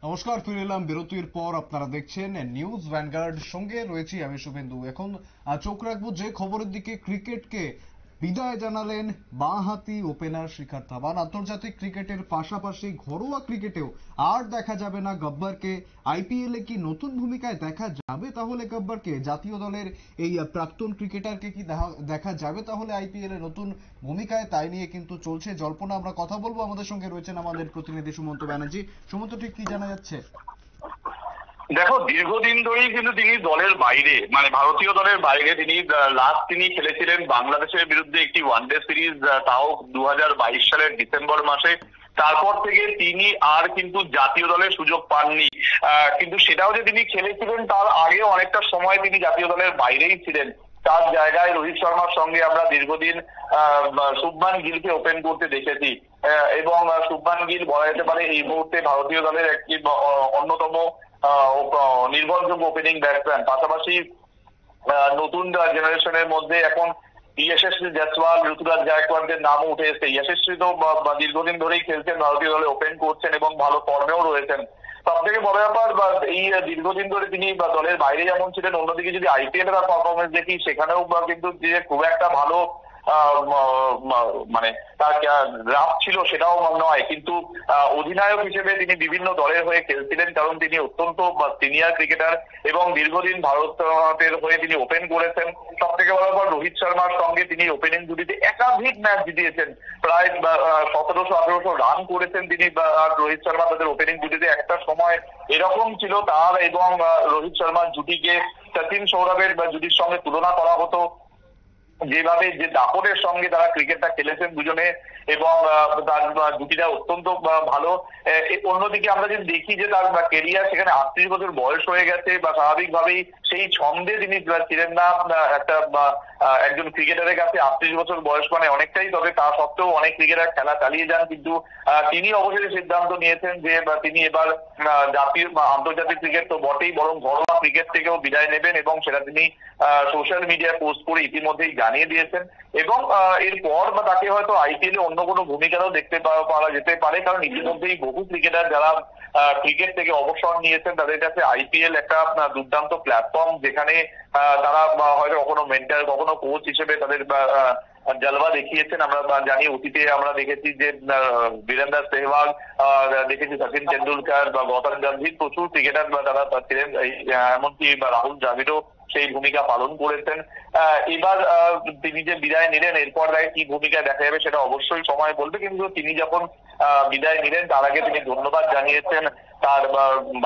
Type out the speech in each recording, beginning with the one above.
নমস্কার, ফিরে এলাম বিরতির পর। আপনারা দেখছেন নিউজ ভ্যানগার্ড, সঙ্গে রয়েছি আমি শুভেন্দু। এখন চোখ রাখবো যে খবরের দিকে। ক্রিকেটকে বিদায় জানালেন বাঁহাতি ওপেনার শিখর ধাওয়ান। আন্তর্জাতিক ক্রিকেটের পাশাপাশি ঘরোয়া ক্রিকেটেও আর দেখা যাবে না গব্বরকে। আইপিএল এ কি নতুন ভূমিকায় দেখা যাবে তাহলে গব্বরকে? জাতীয় দলের এই প্রাক্তন ক্রিকেটারকে কি দেখা যাবে তাহলে আইপিএল এ নতুন ভূমিকায়? তাই নিয়ে কিন্তু চলছে জল্পনা। আমরা কথা বলবো। আমাদের সঙ্গে রয়েছেন আমাদের প্রতিনিধি সুমন্ত ব্যানার্জি। সুমন্ত, ঠিক কি জানা যাচ্ছে? দেখো, দীর্ঘদিন ধরেই কিন্তু তিনি দলের বাইরে, মানে ভারতীয় দলের বাইরে। তিনি খেলেছিলেন বাংলাদেশের বিরুদ্ধে একটি ওয়ানডে সিরিজ, তাও 2022 সালের ডিসেম্বর মাসে। তারপর থেকে তিনি আর কিন্তু জাতীয় দলের সুযোগ পাননি। কিন্তু সেটাও যে তিনি খেলেছিলেন, তার আগেও অনেকটা সময় তিনি জাতীয় দলের বাইরেই ছিলেন। তার জায়গায় রোহিত শর্মার সঙ্গে আমরা দীর্ঘদিন শুভমান গিলকে ওপেন করতে দেখেছি। এবং শুভমান গিল বলা যেতে পারে এই মুহূর্তে ভারতীয় দলের একটি অন্যতম নির্ভরযোগ্য ওপেনিং ব্যাটসম্যান। পাশাপাশি নতুন জেনারেশনের মধ্যে এখন যশস্বী জয়সওয়াল, ঋতুরাজ গায়কোয়াড়দের নামও উঠে এসেছে। যশস্বী তো দীর্ঘদিন ধরেই খেলছেন, ভারতীয় দলে ওপেন করছেন এবং ভালো ফর্মেও রয়েছেন। সব থেকে বড় ব্যাপার, এই দীর্ঘদিন ধরে তিনি দলের বাইরে যেমন ছিলেন, অন্যদিকে যদি আইপিএল এর পারফরমেন্স দেখি, সেখানেও কিন্তু যে খুব একটা ভালো মানে তার রাফ ছিল সেটাও নয়। কিন্তু অধিনায়ক হিসেবে তিনি বিভিন্ন দলের হয়ে খেলছিলেন, কারণ তিনি অত্যন্ত সিনিয়র ক্রিকেটার এবং দীর্ঘদিন ভারতের হয়ে তিনি ওপেন করেছেন। সব থেকে বড় ব্যাপার, রোহিত শর্মার সঙ্গে তিনি ওপেনিং জুটিতে একাধিক ম্যাচ জিতিয়েছেন। প্রায় 1700-1800 রান করেছেন তিনি। রোহিত শর্মা তাদের ওপেনিং জুটিতে একটা সময় এরকম ছিল, তার এবং রোহিত শর্মার জুটিকে সচিন সৌরভের জুটির সঙ্গে তুলনা করা হতো। যেভাবে যে দাপটের সঙ্গে তারা ক্রিকেটটা খেলেছেন দুজনে, এবং তার জুটিটা অত্যন্ত ভালো। অন্যদিকে আমরা যদি দেখি যে তার কেরিয়ার সেখানে 38 বছর বয়স হয়ে গেছে, বা স্বাভাবিকভাবেই সেই ছন্দে তিনি ছিলেন না একটা একজন ক্রিকেটারের কাছে। 38 বছর বয়স মানে অনেকটাই, তবে তা সত্ত্বেও অনেক ক্রিকেটার খেলা চালিয়ে যান। কিন্তু তিনি অবশেষে সিদ্ধান্ত নিয়েছেন যে তিনি এবার জাতীয় আন্তর্জাতিক ক্রিকেট তো বটেই, বরং ঘরোয়া ক্রিকেট থেকেও বিদায় নেবেন, এবং সেটা তিনি সোশ্যাল মিডিয়ায় পোস্ট করে ইতিমধ্যেই জানিয়ে দিয়েছেন। এবং এরপর তাকে হয়তো আইপিএল এ অন্য কোনো ভূমিকাও দেখতে পাওয়া যেতে পারে, কারণ ইতিমধ্যেই বহু ক্রিকেটার যারা ক্রিকেট থেকে অবসর নিয়েছেন, তাদের কাছে আইপিএল একটা দুর্দান্ত প্ল্যাটফর্ম, যেখানে তারা হয়তো কখনো মেন্টর, কখনো কোচ হিসেবে তাদের জলবা দেখিয়েছেন। আমরা জানি, অতীতে আমরা দেখেছি যে বীরেন্দ্র সেহবাগ, দেখেছি সচিন তেন্ডুলকার বা গৌতম গম্ভীর, প্রচুর ক্রিকেটার তারা ছিলেন। এমনকি রাহুল দ্রাবিড়ও সেই ভূমিকা পালন করেছেন। এবার তিনি যে বিদায় নিলেন, এরপর কি ভূমিকা দেখা যাবে সেটা অবশ্যই সময় বলবে। কিন্তু তিনি যখন বিদায় নিলেন, তার আগে তিনি ধন্যবাদ জানিয়েছেন তার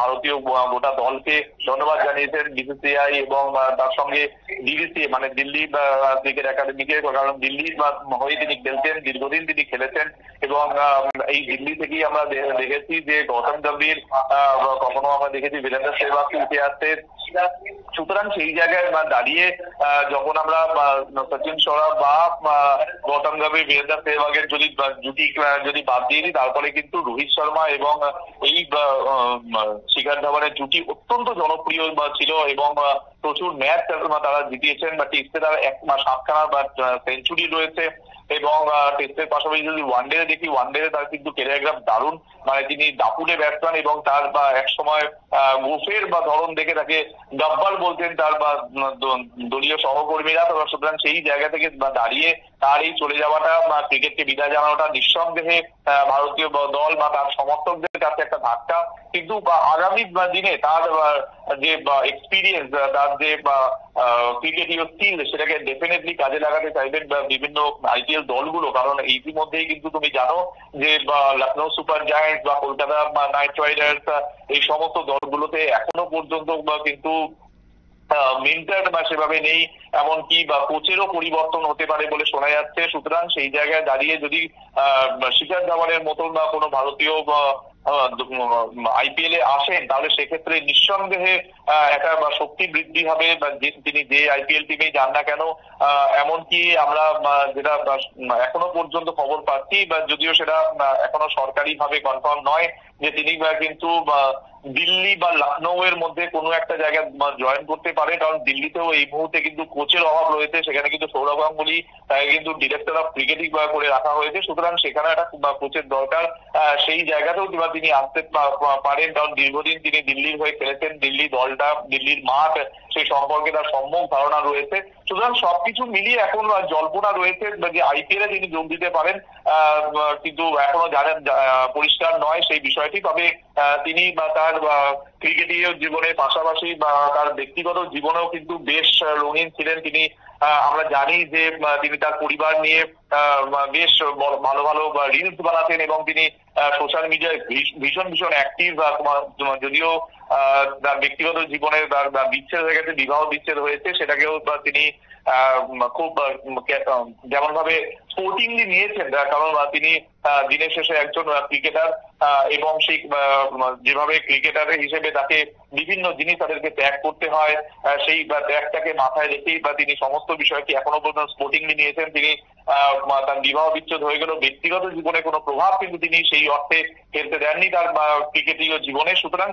ভারতীয় গোটা দলকে, ধন্যবাদ জানিয়েছেন বিসিসিআই এবং তার সঙ্গে ডিবিসিএ মানে দিল্লি ক্রিকেট একাডেমিকে, কারণ দিল্লির হয়ে তিনি খেলতেন, দীর্ঘদিন তিনি খেলেছেন। এবং এই দিল্লি থেকেই আমরা দেখেছি যে গৌতম গম্ভীর, কখনো আমরা দেখেছি বীরেন্দ্র সেহবাগকে উঠে আসতে। সুতরাং সেই জায়গায় দাঁড়িয়ে যখন আমরা সচিন সৌরভ বা গৌতম গম্ভীর, বীরেন্দ্র সেহবাগের জুটি যদি বাদ দিয়ে দিই, তারপরে কিন্তু রোহিত শর্মা এবং এই শিখর ধাওয়ানের জুটি অত্যন্ত জনপ্রিয় ছিল, এবং প্রচুর ম্যাচ তারা জিতিয়েছেন। বা টেস্টে তারা 7খানা বা সেঞ্চুরি রয়েছে। এবং টেস্টের পাশাপাশি যদি ওয়ানডে দেখি, ওয়ানডে তার কিন্তু ক্যারিয়ার দারুণ, মানে তিনি দাপুটে ব্যাটসম্যান, এবং তার এক সময় গোফের ধরন দেখে তাকে গব্বর বলতেন তার দলীয় সহকর্মীরা। সুতরাং সেই জায়গা থেকে দাঁড়িয়ে তার এই চলে যাওয়াটা, ক্রিকেটকে বিদায় জানানোটা নিঃসন্দেহে ভারতীয় দল বা তার সমর্থকদের কাছে একটা ধাক্কা। কিন্তু আগামী দিনে তার যে এক্সপিরিয়েন্স, তার যে ক্রিকেটীয় স্কিল, সেটাকে ডেফিনেটলি কাজে লাগাতে চাইবেন বিভিন্ন আইপিএল দলগুলো। কারণ ইতিমধ্যেই কিন্তু তুমি জানো যে লখনৌ সুপার জায়ান্টস বা কলকাতা নাইট রাইডার্স, এই সমস্ত দলগুলোতে এখনো পর্যন্ত কিন্তু মেন্টর সেভাবে নেই, এমনকি কোচেরও পরিবর্তন হতে পারে বলে শোনা যাচ্ছে। সুতরাং সেই জায়গায় দাঁড়িয়ে যদি শিখর ধাওয়ানের মতন কোনো ভারতীয় আইপিএল এ আসেন, তাহলে সেক্ষেত্রে নিঃসন্দেহে একটা শক্তি বৃদ্ধি হবে। তিনি যে আইপিএল টিমে যান না কেন, এমনকি আমরা যেটা এখনো পর্যন্ত খবর পাচ্ছি, বা যদিও সেটা এখনো সরকারি ভাবে কনফার্ম নয়, যে তিনি কিন্তু দিল্লি বা লখনৌ এর মধ্যে কোনো একটা জায়গায় জয়েন করতে পারে, কারণ দিল্লিতেও এই মুহূর্তে কিন্তু কোচের অভাব রয়েছে। সেখানে কিন্তু সৌরভ গাঙ্গুলি তাকে কিন্তু ডিরেক্টর অফ ক্রিকেটিং করে রাখা হয়েছে, সুতরাং সেখানে একটা কোচের দরকার। সেই জায়গাতেও তিনি আসতে পারেন, কারণ দীর্ঘদিন তিনি দিল্লির হয়ে খেলেছেন। দিল্লি দলটা, দিল্লির মাঠ, সেই সম্পর্কে তার সম্যক ধারণা রয়েছে। সুতরাং সবকিছু মিলিয়ে এখন জল্পনা রয়েছে যে আইপিএল এ তিনি যোগ দিতে পারেন, কিন্তু এখনো জানেন পরিষ্কার নয় সেই বিষয়টি। তবে তিনি বা তার ক্রিকেটীয় জীবনের পাশাপাশি বা তার ব্যক্তিগত জীবনেও কিন্তু বেশ রঙিন ছিলেন তিনি। আমরা জানি যে তিনি তার পরিবার নিয়ে বেশ ভালো ভালো রিলস বানাতেন এবং তিনি সোশ্যাল মিডিয়ায় ভীষণ ভীষণ অ্যাক্টিভ। যদিও তার ব্যক্তিগত জীবনে তার বিচ্ছেদ হয়ে গেছে, বিবাহ বিচ্ছেদ হয়েছে, সেটাকেও তিনি খুব যেমন ভাবে স্পোর্টিংলি নিয়েছেন, কারণ তিনি দিনের শেষে একজন ক্রিকেটার এবং সেই যেভাবে ক্রিকেটার হিসেবে তাকে বিভিন্ন জিনিস তাদেরকে ত্যাগ করতে হয়, সেই ত্যাগটাকে মাথায় রেখেই তিনি সমস্ত বিষয়কে এখনো পর্যন্ত স্পোর্টিংলি নিয়েছেন। তিনি তার বিবাহ বিচ্ছেদ হয়ে গেল, ব্যক্তিগত জীবনে কোনো প্রভাব কিন্তু তিনি সেই অর্থে ফেলতে দেননি তার ক্রিকেটীয় জীবনে। সুতরাং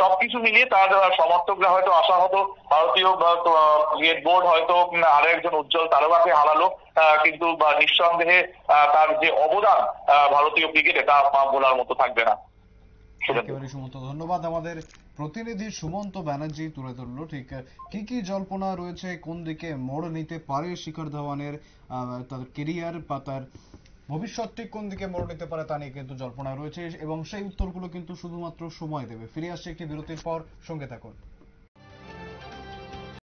সবকিছু মিলিয়ে তার সমর্থকরা হয়তো আশাহত, ভারতীয় ক্রিকেট বোর্ড হয়তো আরো একজন উজ্জ্বল তারকাকে হারালো, কিন্তু নিঃসন্দেহে তার যে অবদান ভারতীয় ক্রিকেটে তা বলার মতো থাকবে না। একেবারে সুমন্ত, ধন্যবাদ। আমাদের প্রতিনিধি সুমন্ত ব্যানার্জি তুলে ধরলো ঠিক কি কি জল্পনা রয়েছে, কোন দিকে মোড় নিতে পারে শিখর ধাওয়ানের তার কেরিয়ার বা তার ভবিষ্যৎ ঠিক কোন দিকে মোড় নিতে পারে তা নিয়ে কিন্তু জল্পনা রয়েছে, এবং সেই উত্তরগুলো কিন্তু শুধুমাত্র সময় দেবে। ফিরে আসছে একটি বিরতির পর, সঙ্গে থাকুন।